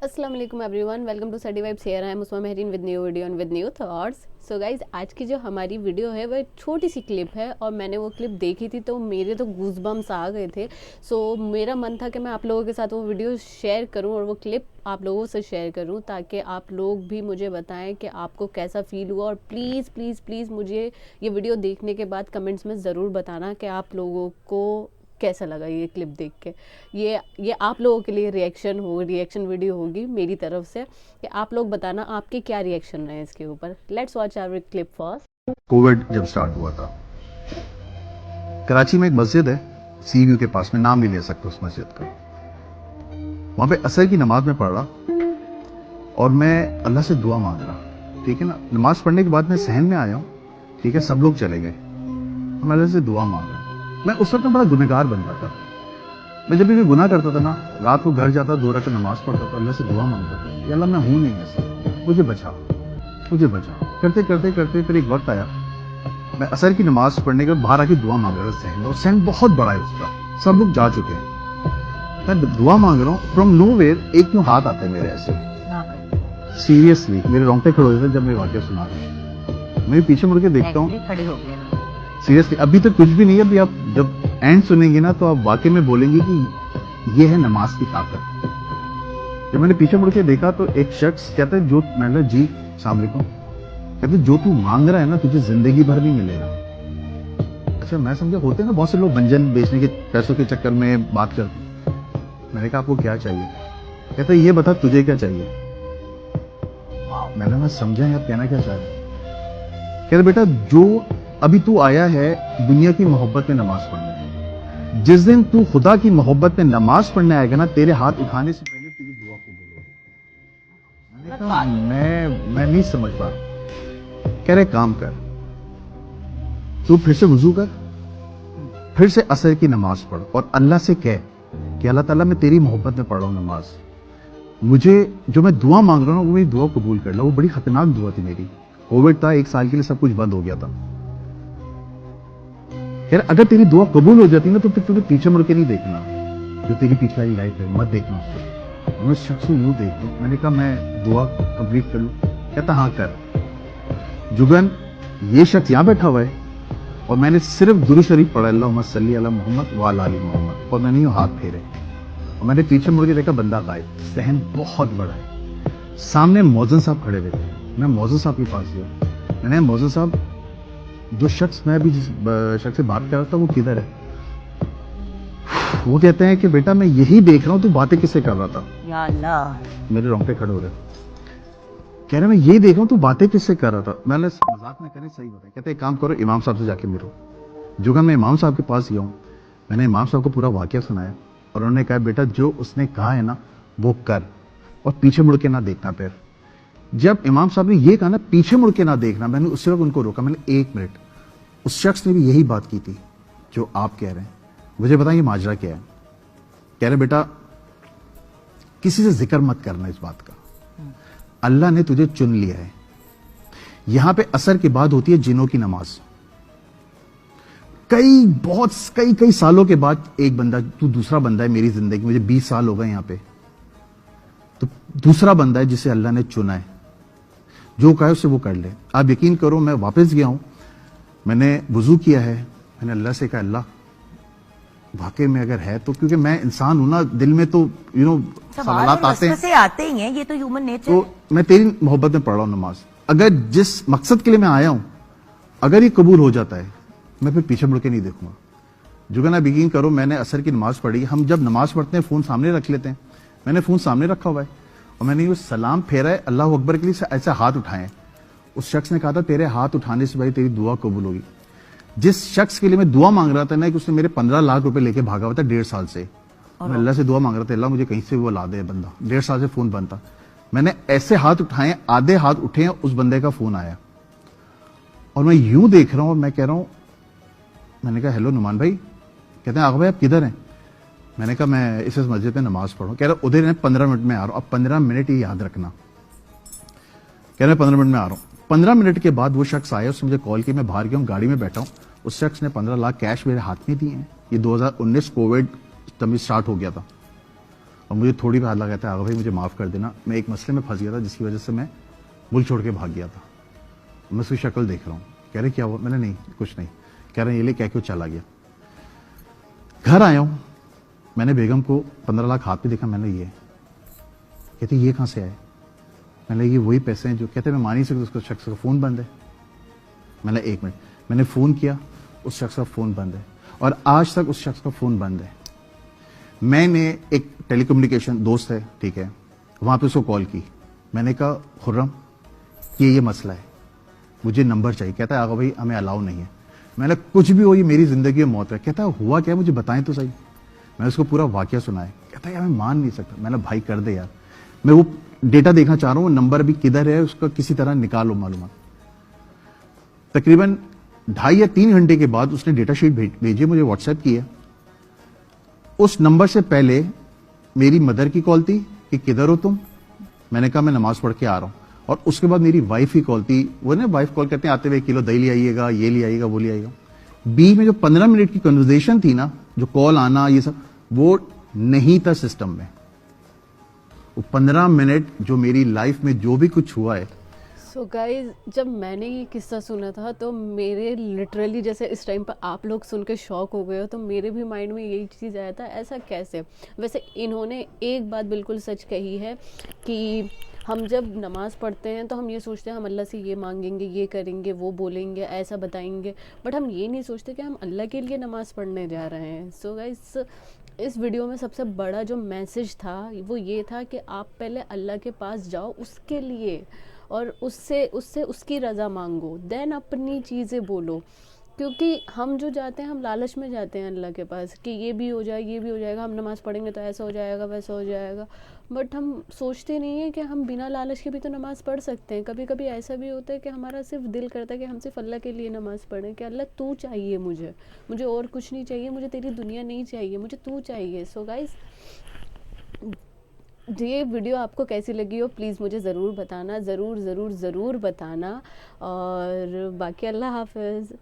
अस्सलाम वालेकुम everyone, welcome to study vibes. Here I am Usma Mahreen with new video and with new thoughts. So guys, आज की जो हमारी वीडियो है वह छोटी सी क्लिप है और मैंने वो क्लिप देखी थी तो मेरे तो गूज़बम्स आ गए थे। सो मेरा मन था कि मैं आप लोगों के साथ वो वीडियो शेयर करूं और वो क्लिप आप लोगों से शेयर करूं ताकि आप लोग भी मुझे बताएं कि आपको कैसा फ़ील हुआ। और प्लीज़ प्लीज़ प्लीज़ मुझे ये वीडियो देखने के बाद कमेंट्स में ज़रूर बताना कि आप लोगों को कैसा लगा ये क्लिप देख के। ये आप लोगों के लिए रिएक्शन वीडियो होगी मेरी तरफ से कि आप लोग बताना आपके क्या रिएक्शन रहे इसके ऊपर। Let's watch our clip first. COVID जब स्टार्ट हुआ था, कराची में एक मस्जिद है सी व्यू के पास में, नाम नहीं ले सकता उस मस्जिद का। वहां पे असर की नमाज में पढ़ रहा और मैं अल्लाह से दुआ मांग रहा, ठीक है ना। नमाज पढ़ने के बाद मैं सहन में आया हूँ, ठीक है, सब लोग चले गए, मैं अल्लाह से दुआ मांग रहा। मैं उस वक्त में बड़ा गुनहगार बन रहा था। मैं जब भी कोई गुनाह करता था ना, रात को घर जाता, 2 रकात नमाज पढ़ता था, अल्लाह से दुआ मांगता था कि अल्लाह मैं हूं नहीं ऐसा, मुझे बचा, मुझे बचा। करते करते करते फिर एक वक्त आया, मैं असर की नमाज पढ़ने के बाद बाहर आके दुआ मांग रहा था सहन, और सहन बहुत बड़ा है उसका, सब लोग जा चुके हैं। मैं दुआ मांग रहा हूँ, फ्रॉम नोवेयर एक क्यों हाथ आता है मेरे ऐसे, सीरियसली मेरे रोंगटे खड़े हो जाते जब मैं वाक़या सुना रहा हूँ। मैं पीछे मुड़ के देखता हूँ, सीरियसली अभी तक कुछ भी नहीं है। अभी आप जब एंड सुनेंगे ना तो आप वाकई में बोलेंगे कि ये है नमाज की ताकत। जब मैंने पीछे मुड़ के देखा तो एक शख्स कहता है, जो मैंने जी अस्सलाम वालेकुम, कहते जो तू मांग रहा है ना तुझे जिंदगी भर नहीं मिलेगा। अच्छा, मैं समझा होते हैं ना बहुत से लोग व्यंजन बेचने के पैसों के चक्कर में बात करते। मैंने कहा आपको क्या चाहिए? कहता ये बता तुझे क्या चाहिए। मैं समझा यार कहना क्या चाह रहे। कहते बेटा जो अभी तू आया है दुनिया की मोहब्बत में नमाज पढ़ने, जिस दिन तू खुदा की मोहब्बत में नमाज पढ़ने आएगा ना, तेरे हाथ उठाने से पहले तेरी दुआ कबूल होगी। मैंने कहा मैं नहीं समझ पा। कह रहे काम कर, तू फिर से वुजू कर, फिर से असर की नमाज पढ़ और अल्लाह से कह कि अल्लाह ताला मैं तेरी मोहब्बत में पढ़ रहा हूँ नमाज, मुझे जो मैं दुआ मांग रहा हूँ वो मेरी दुआ कबूल कर ला। वो बड़ी खतरनाक दुआ थी मेरी। कोविड था, 1 साल के लिए सब कुछ बंद हो गया था। यार अगर तेरी दुआ कबूल हो जाती ना तो फिर तुझे पीछे मुड़ के नहीं देखना, जो तेरी पीछे वाली लाइफ है मत देखना उसको। मैं उस शख्स को यूं देख लूं, मैंने कहा मैं दुआ कंप्लीट कर लूं। कहता हाँ कर। जुगन ये शख्स यहाँ बैठा हुआ है और मैंने सिर्फ दुरूद शरीफ पढ़ा, अल्लाहुम्मा सल्ली अला मोहम्मद व अला आलि मोहम्मद, और मैंने यूं हाथ फेरे और मैंने पीछे मुड़ के देखा बंदा गायब। सहन बहुत बड़ा है। सामने मौजन साहब खड़े हुए थे, मैं मौजन साहब के पास गया। मैंने मौजन साहब, जो शख्स मैं अभी जिस शख्स से बात कर रहा था वो किधर है? वो कहते हैं कि बेटा मैं यही देख रहा हूँ तू बातें किससे कर रहा था। या अल्लाह, मेरे रोंगटे खड़े हो रहे। कह रहे मैं यही देख रहा हूँ तू बातें किससे कर रहा था। मैंने मजाक में करें सही बताया। कहते एक काम करो, इमाम साहब से जाके मिलो। जुगन मैं इमाम साहब के पास गया हूँ, मैंने इमाम साहब को पूरा वाकया सुनाया और उन्होंने कहा बेटा जो उसने कहा है ना वो कर और पीछे मुड़ के ना देखना। फिर जब इमाम साहब ने ये कहा ना पीछे मुड़ के ना देखना, मैंने उसी वक्त उनको रोका। मैंने 1 मिनट, उस शख्स ने भी यही बात की थी जो आप कह रहे हैं, मुझे बताइए माजरा क्या है। कह रहे बेटा किसी से जिक्र मत करना इस बात का, अल्लाह ने तुझे चुन लिया है। यहां पे असर के बाद होती है जिनों की नमाज। कई सालों के बाद एक बंदा, तू दूसरा बंदा है मेरी जिंदगी, मुझे 20 साल हो गए यहां पे, तो दूसरा बंदा है जिसे अल्लाह ने चुना है। जो कहा उससे वो कर ले। आप यकीन करो मैं वापस गया हूं, मैंने वुजू किया है, मैंने अल्लाह से कहा अल्लाह वाकई में अगर है तो, क्योंकि मैं इंसान हूं ना, दिल में तो सवालात आते ही हैं, ये तो ह्यूमन नेचर। तो मैं तेरी मोहब्बत में पढ़ रहा हूं नमाज, अगर जिस मकसद के लिए मैं आया हूं अगर ये कबूल हो जाता है मैं फिर पीछे मुड़ के नहीं देखूंगा। जुगन आप यकीन करो मैंने असर की नमाज पढ़ी। हम जब नमाज पढ़ते हैं फोन सामने रख लेते हैं, मैंने फोन सामने रखा हुआ है और मैंने ये सलाम फेरा है अल्लाह अकबर के लिए, ऐसे हाथ उठाए। उस शख्स ने कहा था तेरे हाथ उठाने से भाई तेरी दुआ कबूल होगी। जिस शख्स के लिए मैं दुआ मांग रहा था ना कि उसने मेरे 15 लाख रुपए लेके भागा हुआ था 1.5 साल से, मैं अल्लाह से दुआ मांग रहा था अल्लाह मुझे कहीं से वो ला दे बंदा। 1.5 साल से फोन बंद था। मैंने ऐसे हाथ उठाए, आधे हाथ उठे हैं, उस बंदे का फोन आया और मैं यूं देख रहा हूं और मैं कह रहा हूं, मैंने कहा हेलो नुमान भाई। कहते हैं आगा भाई आप किधर हैं? मैंने कहा मैं इस मस्जिद में नमाज पढ़ूं। कह रहा उधर 15 मिनट में आ रहा हूं। अब 15 मिनट ही याद रखना। कह रहे 15 मिनट में आ रहा हूं। 15 मिनट के बाद वो शख्स आया, उसने मुझे कॉल की, मैं बाहर गया हूं, गाड़ी में बैठा हूं। उस शख्स ने 15 लाख कैश मेरे हाथ में दिए हैं। ये 2019 कोविड तब स्टार्ट हो गया था। اور مجھے تھوڑی بھی ہاتھ لگا تھا آگا بھائی مجھے معاف کر دینا, میں ایک مسئلے میں پھنس گیا تھا جس کی وجہ سے میں ملک چھوڑ کے بھاگ گیا تھا. میں اس کی شکل دیکھ رہا ہوں, کہہ رہے کیا ہوا, میں نے نہیں کچھ نہیں, کہہ رہے یہ لے کیا کیوں چلا گیا. گھر آیا ہوں, میں نے بیگم کو 15 لاکھ ہاتھ میں دیکھا, میں نے یہ کہتے یہ کہاں سے آئے, میں نے یہ وہی پیسے ہیں جو کہتے میں مان نہیں سکتا, اس کا شخص کا فون بند ہے. میں نے 1 منٹ, میں نے فون کیا, اس شخص کا فون بند ہے, اور آج تک اس شخص کا فون بند ہے. میں نے ایک ٹیلی کمیونیکیشن دوست ہے, ٹھیک ہے, وہاں پہ اس کو کال کی, میں نے کہا خرم یہ مسئلہ ہے, مجھے نمبر چاہیے. کہتا ہے آگا بھائی ہمیں الاؤ نہیں ہے. میں نے کچھ بھی ہو یہ میری زندگی میں موت ہے. کہتا ہے ہوا کیا مجھے بتائیں تو صحیح. میں نے اس کو پورا واقعہ سنایا. کہتا ہے یار میں مان نہیں سکتا. میں نے بھائی کر دے یار, میں وہ ڈیٹا دیکھنا چاہ رہا ہوں, وہ نمبر بھی کدھر ہے, اس کا کسی طرح نکالو معلومات. تقریباً 2.5 یا 3 گھنٹے کے بعد اس نے ڈیٹا شیٹ بھیجی, مجھے واٹس ایپ کیا. اس نمبر سے پہلے میری مدر کی کال تھی کہ کدھر ہو تم, میں نے کہا میں نماز پڑھ کے آ رہا ہوں. اور اس کے بعد میری وائف کی کال تھی, وہ نا وائف کال کرتے ہیں آتے ہوئے 1 کلو دہی لے آئیے گا, یہ لے آئیے گا, وہ لے آئیے گا. بیچ میں جو 15 منٹ کی کنورزیشن تھی نا, جو کال آنا یہ سب, وہ نہیں تھا سسٹم میں. وہ 15 منٹ جو میری لائف میں جو بھی کچھ ہوا ہے. سو گائز جب میں نے یہ قصہ سنا تھا تو میرے لٹرلی جیسے اس ٹائم پہ آپ لوگ سن کے شوق ہو گئے ہو, تو میرے بھی مائنڈ میں یہی چیز آیا تھا ایسا کیسے. ویسے انہوں نے ایک بات بالکل سچ کہی ہے کہ ہم جب نماز پڑھتے ہیں تو ہم یہ سوچتے ہیں ہم اللہ سے یہ مانگیں گے, یہ کریں گے, وہ بولیں گے, ایسا بتائیں گے, بٹ ہم یہ نہیں سوچتے کہ ہم اللہ کے لیے نماز پڑھنے جا رہے ہیں. سو گائز اس ویڈیو میں سب سے بڑا جو میسج تھا وہ یہ تھا کہ آپ پہلے اللہ کے پاس جاؤ اس کے لیے, اور اس سے اس کی رضا مانگو, دین اپنی چیزیں بولو. کیونکہ ہم جو جاتے ہیں ہم لالچ میں جاتے ہیں اللہ کے پاس کہ یہ بھی ہو جائے, یہ بھی ہو جائے گا, ہم نماز پڑھیں گے تو ایسا ہو جائے گا, ویسا ہو جائے گا. بٹ ہم سوچتے نہیں ہیں کہ ہم بنا لالچ کے بھی تو نماز پڑھ سکتے ہیں. کبھی کبھی ایسا بھی ہوتا ہے کہ ہمارا صرف دل کرتا ہے کہ ہم صرف اللہ کے لیے نماز پڑھیں, کہ اللہ تو چاہیے مجھے اور کچھ نہیں چاہیے, مجھے تیری دنیا نہیں چاہیے, مجھے تو چاہیے. سو گائز یہ ویڈیو آپ کو کیسی لگی ہو پلیز مجھے ضرور بتانا, ضرور ضرور ضرور بتانا. اور باقی اللہ حافظ.